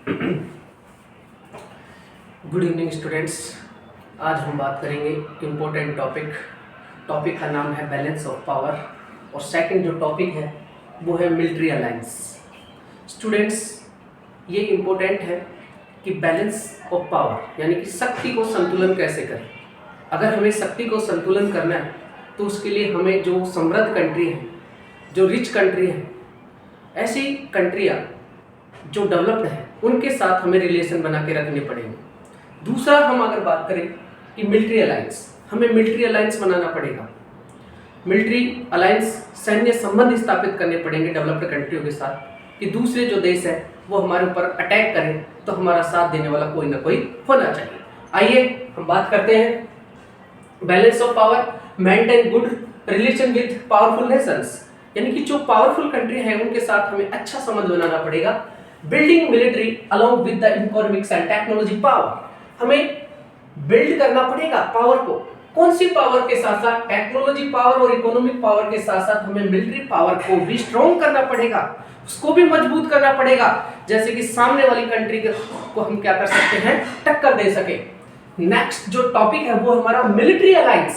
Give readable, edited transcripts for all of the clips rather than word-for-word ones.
Good evening students. आज हम बात करेंगे इम्पोर्टेंट टॉपिक का नाम है बैलेंस ऑफ पावर और सेकंड जो टॉपिक है वो है मिलिट्री अलायंस। स्टूडेंट्स, ये इम्पोर्टेंट है कि बैलेंस ऑफ पावर यानी कि शक्ति को संतुलन कैसे करें। अगर हमें शक्ति को संतुलन करना है तो उसके लिए हमें जो समृद्ध कंट्री है, जो रिच कंट्री है, ऐसी कंट्रियाँ जो डेवलप्ड है उनके साथ हमें रिलेशन बना के रखने पड़ेंगे। दूसरा, हम अगर बात करें कि मिलिट्री अलायंस, हमें मिलिट्री अलायंस बनाना पड़ेगा। मिलिट्री अलायंस सैन्य संबंध स्थापित करने पड़ेंगे डेवलप्ड कंट्रियों के साथ कि दूसरे जो देश है वो हमारे ऊपर अटैक करें तो हमारा साथ देने वाला कोई ना कोई होना चाहिए। आइए हम बात करते हैं balance of power, maintain good relation with powerful Nations, यानी कि जो पावरफुल कंट्री है उनके साथ हमें अच्छा संबंध बनाना पड़ेगा। Building military along with the economics and technology power, हमें बिल्ड करना पड़ेगा पावर को। कौन सी पावर के साथ साथ टेक्नोलॉजी पावर और इकोनॉमिक पावर के साथ साथ हमें मिलिट्री पावर को भी स्ट्रॉन्ग करना पड़ेगा, उसको भी मजबूत करना पड़ेगा, जैसे कि सामने वाली कंट्री को हम क्या कर सकते हैं, टक्कर दे सके। नेक्स्ट जो टॉपिक है वो हमारा मिलिट्री अलायंस,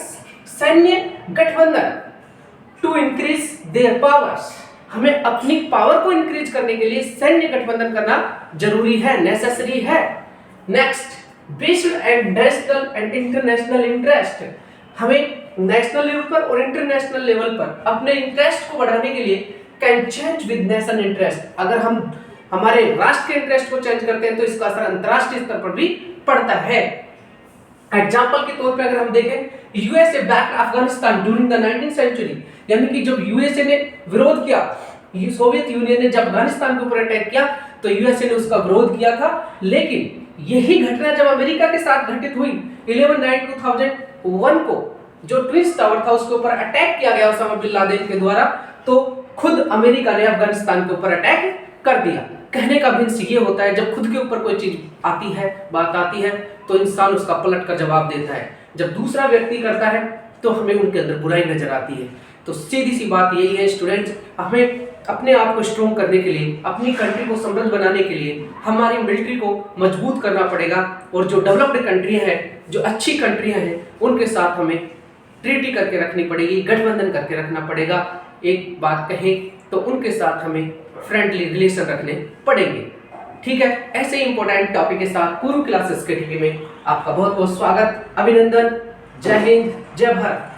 सैन्य गठबंधन टू इंक्रीज देयर पावर्स, हमें अपनी पावर को इंक्रीज करने के लिए सैन्य गठबंधन करना जरूरी है, नेसेसरी है। Next, based and national and international interest, हमें नेशनल लेवल पर और इंटरनेशनल लेवल पर अपने इंटरेस्ट को बढ़ाने के लिए can change with nation interest, अगर हम हमारे राष्ट्र के इंटरेस्ट को चेंज करते हैं तो इसका असर अंतरराष्ट्रीय स्तर पर भी पड़ता है। एग्जाम्पल के तौर पे अगर हम देखें, USA back Afghanistan during the 19th century, यानी कि जब यूएसए ने विरोध किया, सोवियत यूनियन ने जब अफगानिस्तान के ऊपर अटैक किया तो यूएसए ने उसका विरोध किया था। लेकिन यही घटना जब अमेरिका के साथ घटित हुई 11/9/2001 को, जो ट्विन टावर था उसके ऊपर अटैक किया गया ओसामा बिन लादेन के द्वारा, तो खुद अमेरिका ने अफगानिस्तान के ऊपर अटैक कर दिया। कहने का भिन्न ये होता है, जब खुद के ऊपर कोई चीज आती है, बात आती है, तो इंसान उसका पलट कर जवाब देता है। जब दूसरा व्यक्ति करता है तो हमें उनके अंदर बुराई नजर आती है। तो सीधी सी बात यही है स्टूडेंट्स, हमें अपने आप को स्ट्रॉन्ग करने के लिए, अपनी कंट्री को समृद्ध बनाने के लिए हमारी मिलिट्री को मजबूत करना पड़ेगा। और जो डेवलप्ड कंट्री है, जो अच्छी कंट्रियां हैं, उनके साथ हमें ट्रीटी करके रखनी पड़ेगी, गठबंधन करके रखना पड़ेगा। एक बात कहें तो उनके साथ हमें फ्रेंडली रिलेशन रखने पड़ेंगे। ठीक है, ऐसे इंपॉर्टेंट टॉपिक के साथ पूर्व क्लासेस के टीवी में आपका बहुत बहुत स्वागत, अभिनंदन। जय हिंद, जय भारत।